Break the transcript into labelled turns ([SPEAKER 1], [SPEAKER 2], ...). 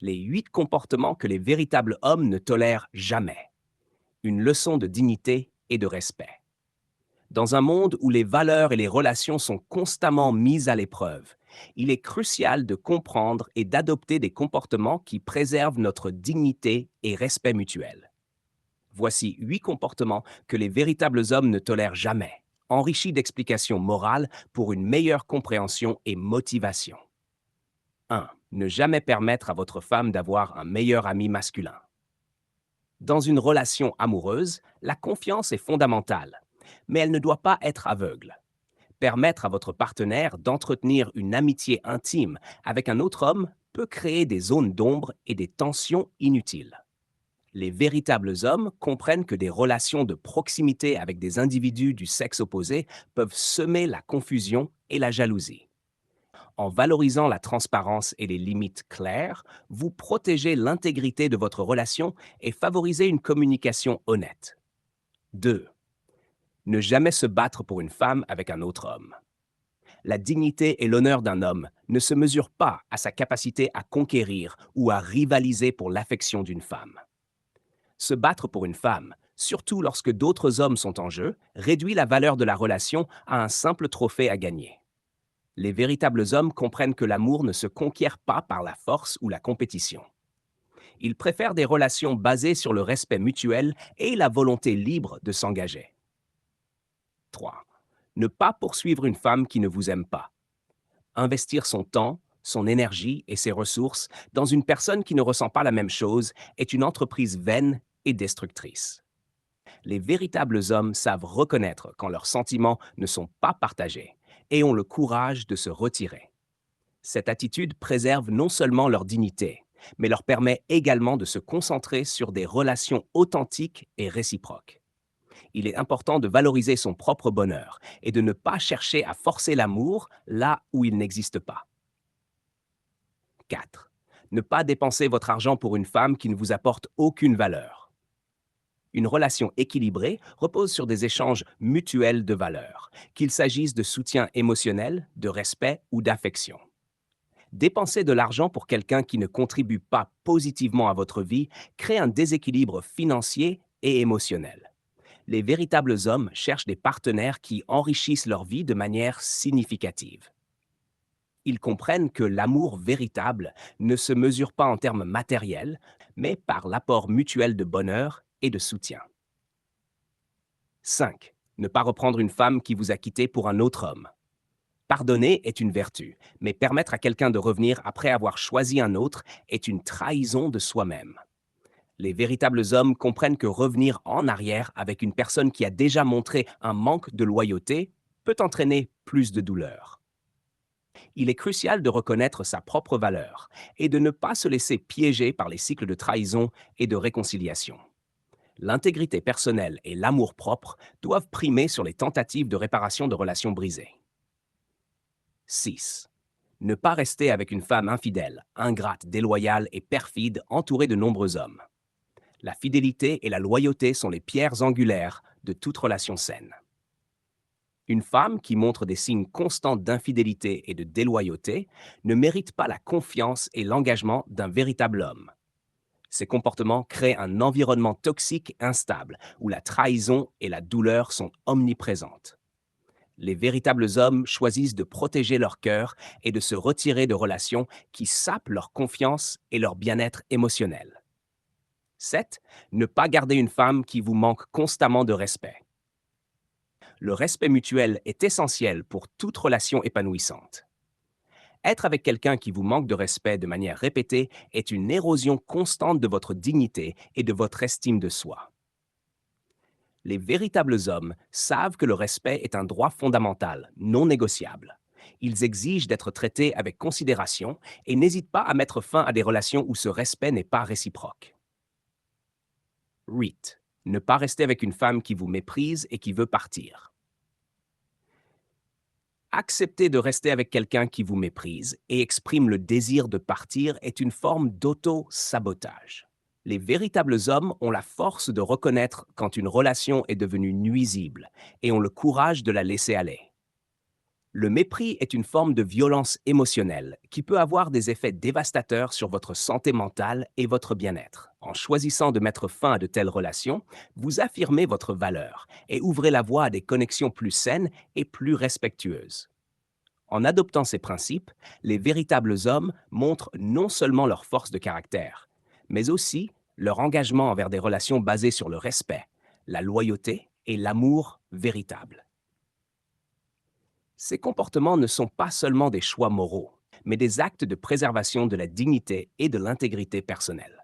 [SPEAKER 1] Les 8 comportements que les véritables hommes ne tolèrent jamais. Une leçon de dignité et de respect. Dans un monde où les valeurs et les relations sont constamment mises à l'épreuve, il est crucial de comprendre et d'adopter des comportements qui préservent notre dignité et respect mutuel. Voici 8 comportements que les véritables hommes ne tolèrent jamais, enrichis d'explications morales pour une meilleure compréhension et motivation. 1. Ne jamais permettre à votre femme d'avoir un meilleur ami masculin. Dans une relation amoureuse, la confiance est fondamentale, mais elle ne doit pas être aveugle. Permettre à votre partenaire d'entretenir une amitié intime avec un autre homme peut créer des zones d'ombre et des tensions inutiles. Les véritables hommes comprennent que des relations de proximité avec des individus du sexe opposé peuvent semer la confusion et la jalousie. En valorisant la transparence et les limites claires, vous protégez l'intégrité de votre relation et favorisez une communication honnête. 2. Ne jamais se battre pour une femme avec un autre homme. La dignité et l'honneur d'un homme ne se mesurent pas à sa capacité à conquérir ou à rivaliser pour l'affection d'une femme. Se battre pour une femme, surtout lorsque d'autres hommes sont en jeu, réduit la valeur de la relation à un simple trophée à gagner. Les véritables hommes comprennent que l'amour ne se conquiert pas par la force ou la compétition. Ils préfèrent des relations basées sur le respect mutuel et la volonté libre de s'engager. 3. Ne pas poursuivre une femme qui ne vous aime pas. Investir son temps, son énergie et ses ressources dans une personne qui ne ressent pas la même chose est une entreprise vaine et destructrice. Les véritables hommes savent reconnaître quand leurs sentiments ne sont pas partagés et ont le courage de se retirer. Cette attitude préserve non seulement leur dignité, mais leur permet également de se concentrer sur des relations authentiques et réciproques. Il est important de valoriser son propre bonheur et de ne pas chercher à forcer l'amour là où il n'existe pas. 4. Ne pas dépenser votre argent pour une femme qui ne vous apporte aucune valeur. Une relation équilibrée repose sur des échanges mutuels de valeurs, qu'il s'agisse de soutien émotionnel, de respect ou d'affection. Dépenser de l'argent pour quelqu'un qui ne contribue pas positivement à votre vie crée un déséquilibre financier et émotionnel. Les véritables hommes cherchent des partenaires qui enrichissent leur vie de manière significative. Ils comprennent que l'amour véritable ne se mesure pas en termes matériels, mais par l'apport mutuel de bonheur et de soutien. 5. Ne pas reprendre une femme qui vous a quitté pour un autre homme. Pardonner est une vertu, mais permettre à quelqu'un de revenir après avoir choisi un autre est une trahison de soi-même. Les véritables hommes comprennent que revenir en arrière avec une personne qui a déjà montré un manque de loyauté peut entraîner plus de douleur. Il est crucial de reconnaître sa propre valeur et de ne pas se laisser piéger par les cycles de trahison et de réconciliation. L'intégrité personnelle et l'amour-propre doivent primer sur les tentatives de réparation de relations brisées. 6. Ne pas rester avec une femme infidèle, ingrate, déloyale et perfide entourée de nombreux hommes. La fidélité et la loyauté sont les pierres angulaires de toute relation saine. Une femme qui montre des signes constants d'infidélité et de déloyauté ne mérite pas la confiance et l'engagement d'un véritable homme. Ces comportements créent un environnement toxique instable où la trahison et la douleur sont omniprésentes. Les véritables hommes choisissent de protéger leur cœur et de se retirer de relations qui sapent leur confiance et leur bien-être émotionnel. 7. Ne pas garder une femme qui vous manque constamment de respect. Le respect mutuel est essentiel pour toute relation épanouissante. Être avec quelqu'un qui vous manque de respect de manière répétée est une érosion constante de votre dignité et de votre estime de soi. Les véritables hommes savent que le respect est un droit fondamental, non négociable. Ils exigent d'être traités avec considération et n'hésitent pas à mettre fin à des relations où ce respect n'est pas réciproque. 8. Ne pas rester avec une femme qui vous méprise et qui veut partir. Accepter de rester avec quelqu'un qui vous méprise et exprime le désir de partir est une forme d'auto-sabotage. Les véritables hommes ont la force de reconnaître quand une relation est devenue nuisible et ont le courage de la laisser aller. Le mépris est une forme de violence émotionnelle qui peut avoir des effets dévastateurs sur votre santé mentale et votre bien-être. En choisissant de mettre fin à de telles relations, vous affirmez votre valeur et ouvrez la voie à des connexions plus saines et plus respectueuses. En adoptant ces principes, les véritables hommes montrent non seulement leur force de caractère, mais aussi leur engagement envers des relations basées sur le respect, la loyauté et l'amour véritable. Ces comportements ne sont pas seulement des choix moraux, mais des actes de préservation de la dignité et de l'intégrité personnelle.